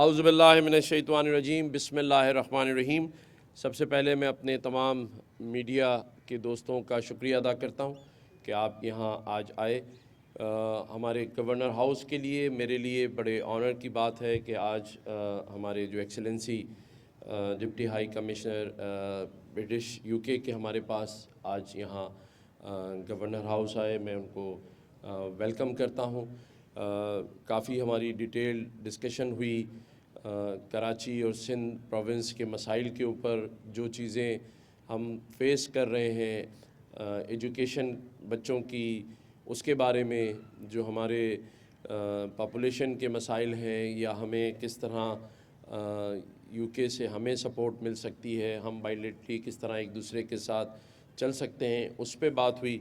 اعوذ باللہ من الشیطان الرجیم، بسم اللہ الرحمن الرحیم۔ سب سے پہلے میں اپنے تمام میڈیا کے دوستوں کا شکریہ ادا کرتا ہوں کہ آپ یہاں آج آئے۔ ہمارے گورنر ہاؤس کے لیے، میرے لیے بڑے آنر کی بات ہے کہ آج ہمارے جو excellency deputy high commissioner British you کے ہمارے پاس آج یہاں گورنر ہاؤس آئے۔ میں ان کو ویلکم کرتا ہوں۔ کافی ہماری ڈیٹیل ڈسکشن ہوئی کراچی اور سندھ پروونس کے مسائل کے اوپر، جو چیزیں ہم فیس کر رہے ہیں ایجوکیشن بچوں کی، اس کے بارے میں جو ہمارے پاپولیشن کے مسائل ہیں، یا ہمیں کس طرح یو کے سے ہمیں سپورٹ مل سکتی ہے، ہم بائیلیٹرلی کس طرح ایک دوسرے کے ساتھ چل سکتے ہیں، اس پہ بات ہوئی۔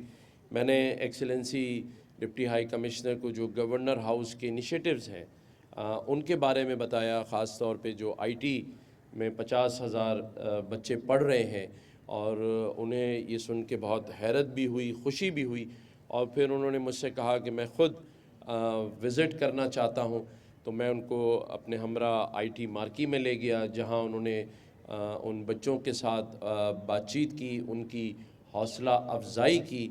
میں نے ایکسلنسی ڈپٹی ہائی کمشنر کو جو گورنر ہاؤس کے انیشیٹوز ہیں ان کے بارے میں بتایا، خاص طور پہ جو آئی ٹی میں 50,000 بچے پڑھ رہے ہیں، اور انہیں یہ سن کے بہت حیرت بھی ہوئی، خوشی بھی ہوئی، اور پھر انہوں نے مجھ سے کہا کہ میں خود وزٹ کرنا چاہتا ہوں۔ تو میں ان کو اپنے ہمراہ آئی ٹی مارکی میں لے گیا، جہاں انہوں نے ان بچوں کے ساتھ بات چیت کی، ان کی حوصلہ افزائی کی۔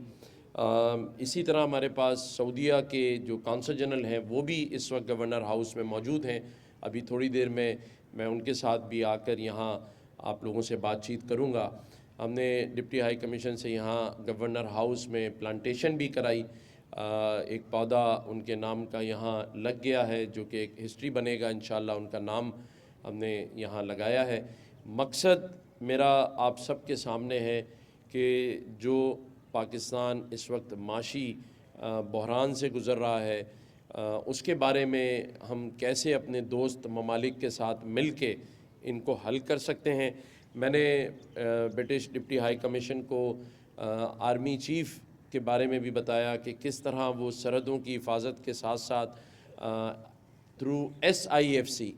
اسی طرح ہمارے پاس سعودیہ کے جو کونسل جنرل ہیں، وہ بھی اس وقت گورنر ہاؤس میں موجود ہیں۔ ابھی تھوڑی دیر میں ان کے ساتھ بھی آ کر یہاں آپ لوگوں سے بات چیت کروں گا۔ ہم نے ڈپٹی ہائی کمیشن سے یہاں گورنر ہاؤس میں پلانٹیشن بھی کرائی۔ ایک پودا ان کے نام کا یہاں لگ گیا ہے، جو کہ ایک ہسٹری بنے گا انشاءاللہ۔ ان کا نام ہم نے یہاں لگایا ہے۔ مقصد میرا آپ سب کے سامنے ہے کہ جو پاکستان اس وقت معاشی بحران سے گزر رہا ہے، اس کے بارے میں ہم کیسے اپنے دوست ممالک کے ساتھ مل کے ان کو حل کر سکتے ہیں۔ میں نے برٹش ڈپٹی ہائی کمیشن کو آرمی چیف کے بارے میں بھی بتایا کہ کس طرح وہ سرحدوں کی حفاظت کے ساتھ ساتھ تھرو SIFC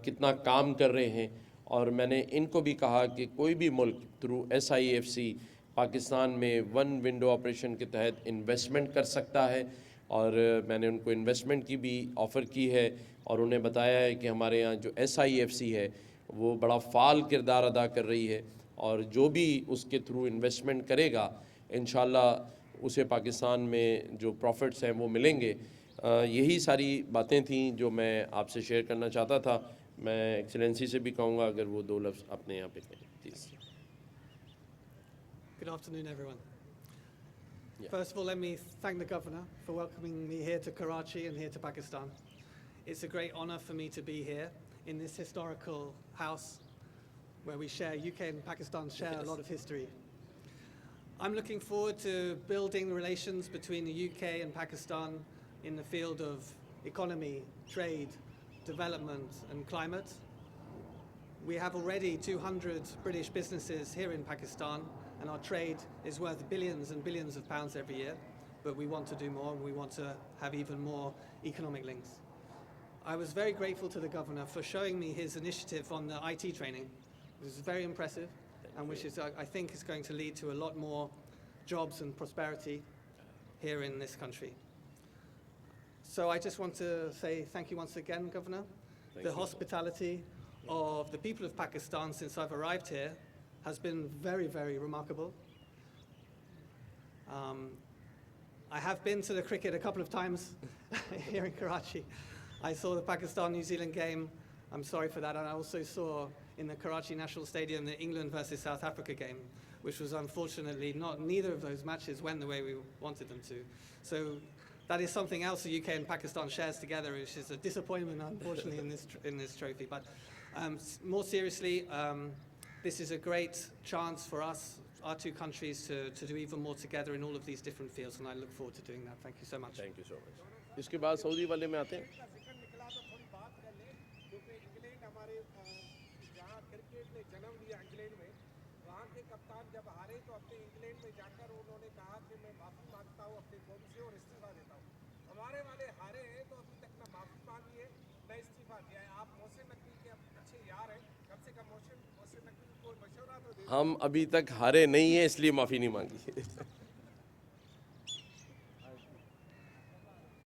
کتنا کام کر رہے ہیں، اور میں نے ان کو بھی کہا کہ کوئی بھی ملک تھرو SIFC پاکستان میں ون ونڈو آپریشن کے تحت انویسٹمنٹ کر سکتا ہے، اور میں نے ان کو انویسٹمنٹ کی بھی آفر کی ہے، اور انہیں بتایا ہے کہ ہمارے یہاں جو SIFC ہے وہ بڑا فعال کردار ادا کر رہی ہے، اور جو بھی اس کے تھرو انویسٹمنٹ کرے گا انشاءاللہ اسے پاکستان میں جو پروفٹس ہیں وہ ملیں گے۔ یہی ساری باتیں تھیں جو میں آپ سے شیئر کرنا چاہتا تھا۔ میں ایکسلنسی سے بھی کہوں گا اگر وہ 2 لفظ اپنے یہاں پہ کہیں please. Good afternoon, everyone. First of all, let me thank the Governor for welcoming me here to Karachi and here to Pakistan. It's a great honor for me to be here in this historical house where we share, UK and Pakistan share a lot of history. I'm looking forward to building relations between the UK and Pakistan in the field of economy, trade, development and climate. We have already 200 British businesses here in Pakistan, and our trade is worth billions and billions of pounds every year, but we want to do more, and we want to have even more economic links. I was very grateful to the Governor for showing me his initiative on the IT training. It was very impressive, and which is, I think, is going to lead to a lot more jobs and prosperity here in this country. So I just want to say thank you once again, Governor. The hospitality of the people of Pakistan since I've arrived here has been very, very remarkable. I have been to the cricket a couple of times here in Karachi. I saw the Pakistan-New Zealand game. I'm sorry for that. And I also saw in the Karachi National Stadium the England versus South Africa game, which was unfortunately neither of those matches went the way we wanted them to. So that is something else the UK and Pakistan shares together, which is a disappointment, unfortunately, in this trophy. But more seriously, this is a great chance for us, our two countries, to do even more together in all of these different fields, and I look forward to doing that. Thank you so much. Thank you so much. اس کے بعد سعودی والے میں آتے ہیں۔ وہاں کے کپتان جب ہارے تو اپنے انگلینڈ میں جا کر انہوں نے کہا کہ میں معافی مانگتا ہوں اپنی قوم سے اور استعفیٰ دیتا ہوں۔ ہمارے والے ہارے ہیں تو ابھی تک نہ معافی مانگی ہے نہ استعفیٰ دیا ہے۔ آپ محسن نقوی کے اچھے یار ہیں، کم سے کم محسن نقوی کو مشورہ تو دیں۔ ہم ابھی تک ہارے نہیں ہیں، اس لیے معافی نہیں مانگی۔